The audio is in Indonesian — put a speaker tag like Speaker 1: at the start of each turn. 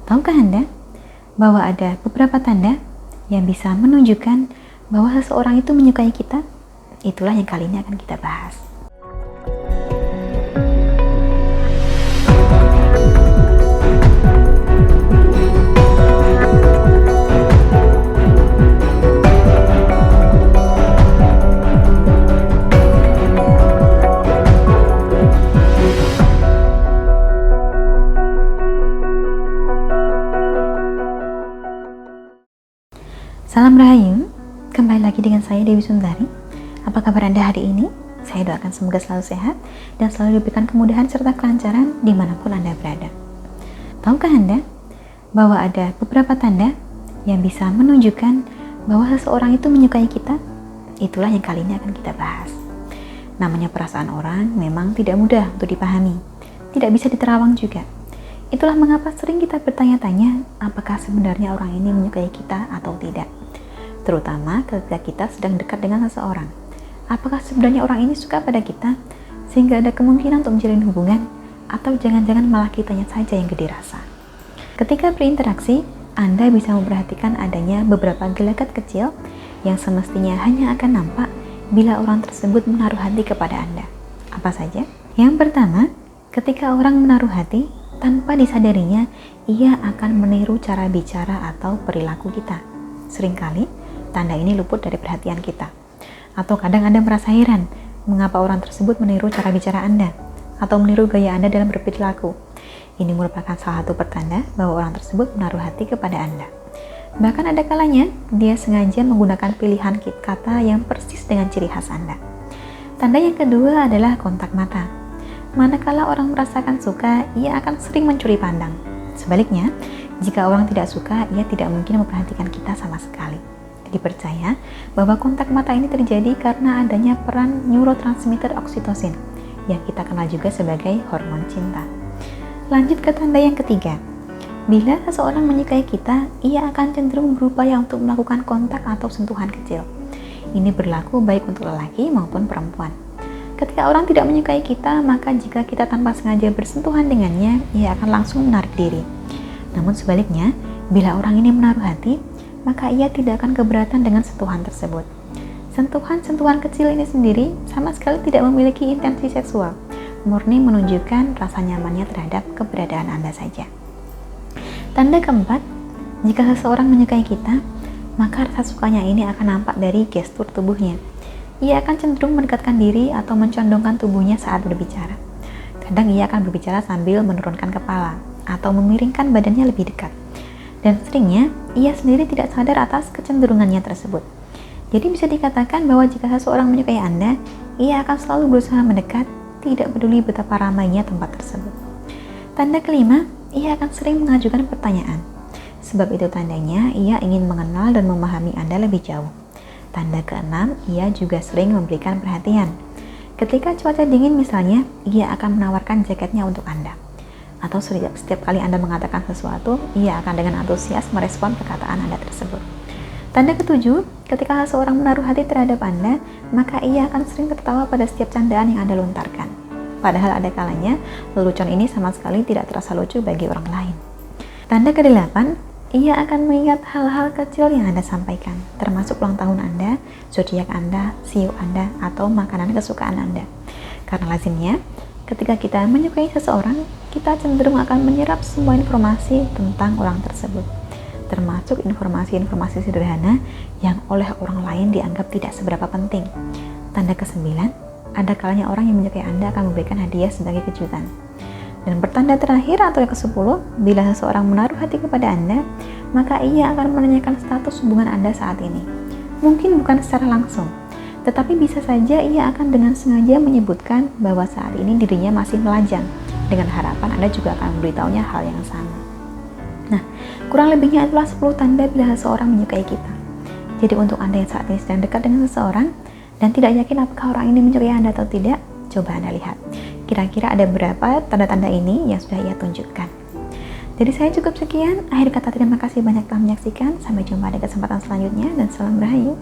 Speaker 1: Tahukah Anda bahwa ada beberapa tanda yang bisa menunjukkan bahwa seseorang itu menyukai kita? Itulah yang kali ini akan kita bahas. Salam Rahayu, kembali lagi dengan saya Dewi Sundari. Apa kabar Anda hari ini? Saya doakan semoga selalu sehat dan selalu diberikan kemudahan serta kelancaran dimanapun Anda berada. Tahukah Anda bahwa ada beberapa tanda yang bisa menunjukkan bahwa seseorang itu menyukai kita? Itulah yang kali ini akan kita bahas. Namanya perasaan orang memang tidak mudah untuk dipahami, tidak bisa diterawang juga. Itulah mengapa sering kita bertanya-tanya apakah sebenarnya orang ini menyukai kita atau tidak. Terutama ketika kita sedang dekat dengan seseorang. Apakah sebenarnya orang ini suka pada kita sehingga ada kemungkinan untuk menjalin hubungan, atau jangan-jangan malah kitanya saja yang gede rasa. Ketika berinteraksi, Anda bisa memperhatikan adanya beberapa gelagat kecil yang semestinya hanya akan nampak bila orang tersebut menaruh hati kepada Anda. Apa saja? Yang pertama, ketika orang menaruh hati, tanpa disadarinya, ia akan meniru cara bicara atau perilaku kita. Seringkali, tanda ini luput dari perhatian kita. Atau kadang Anda merasa heran, mengapa orang tersebut meniru cara bicara Anda, atau meniru gaya Anda dalam berperilaku. Ini merupakan salah satu pertanda bahwa orang tersebut menaruh hati kepada Anda. Bahkan ada kalanya, dia sengaja menggunakan pilihan kata yang persis dengan ciri khas Anda. Tanda yang kedua adalah kontak mata. Manakala orang merasakan suka, ia akan sering mencuri pandang. Sebaliknya, jika orang tidak suka, ia tidak mungkin memperhatikan kita sama sekali. Dipercaya bahwa kontak mata ini terjadi karena adanya peran neurotransmitter oksitosin yang kita kenal juga sebagai hormon cinta. Lanjut ke tanda yang ketiga. Bila seseorang menyukai kita, ia akan cenderung berupaya untuk melakukan kontak atau sentuhan kecil. Ini berlaku baik untuk lelaki maupun perempuan. Ketika orang tidak menyukai kita, maka jika kita tanpa sengaja bersentuhan dengannya, ia akan langsung menarik diri. Namun sebaliknya, bila orang ini menaruh hati, maka ia tidak akan keberatan dengan sentuhan tersebut. Sentuhan-sentuhan kecil ini sendiri sama sekali tidak memiliki intensi seksual, murni menunjukkan rasa nyamannya terhadap keberadaan Anda saja. Tanda keempat, jika seseorang menyukai kita, maka rasa sukanya ini akan nampak dari gestur tubuhnya. Ia akan cenderung mendekatkan diri atau mencondongkan tubuhnya saat berbicara. Kadang ia akan berbicara sambil menurunkan kepala atau memiringkan badannya lebih dekat. Dan seringnya, ia sendiri tidak sadar atas kecenderungannya tersebut. Jadi bisa dikatakan bahwa jika seseorang menyukai Anda, ia akan selalu berusaha mendekat, tidak peduli betapa ramainya tempat tersebut. Tanda kelima, ia akan sering mengajukan pertanyaan. Sebab itu tandanya, ia ingin mengenal dan memahami Anda lebih jauh. Tanda keenam, ia juga sering memberikan perhatian. Ketika cuaca dingin misalnya, ia akan menawarkan jaketnya untuk Anda. Atau setiap kali Anda mengatakan sesuatu, ia akan dengan antusias merespon perkataan Anda tersebut. Tanda ketujuh, ketika seseorang menaruh hati terhadap Anda, maka ia akan sering tertawa pada setiap candaan yang Anda lontarkan. Padahal ada kalanya, lelucon ini sama sekali tidak terasa lucu bagi orang lain. Tanda kedelapan, ia akan mengingat hal-hal kecil yang Anda sampaikan, termasuk ulang tahun Anda, zodiak Anda, siu Anda, atau makanan kesukaan Anda. Karena lazimnya, ketika kita menyukai seseorang, kita cenderung akan menyerap semua informasi tentang orang tersebut, termasuk informasi-informasi sederhana yang oleh orang lain dianggap tidak seberapa penting. Tanda kesembilan, ada kalanya orang yang menyukai Anda akan memberikan hadiah sebagai kejutan. Dan pertanda terakhir atau yang ke-10, bila seseorang menaruh hati kepada Anda, maka ia akan menanyakan status hubungan Anda saat ini. Mungkin bukan secara langsung, tetapi bisa saja ia akan dengan sengaja menyebutkan bahwa saat ini dirinya masih melajang, dengan harapan Anda juga akan memberitahunya hal yang sama. Nah, kurang lebihnya itulah 10 tanda bila seseorang menyukai kita. Jadi untuk Anda yang saat ini sedang dekat dengan seseorang, dan tidak yakin apakah orang ini menyukai Anda atau tidak, coba Anda lihat. Kira-kira ada berapa tanda-tanda ini yang sudah ia tunjukkan. Jadi saya cukup sekian. Akhir kata terima kasih banyak telah menyaksikan. Sampai jumpa di kesempatan selanjutnya dan salam Rahayu.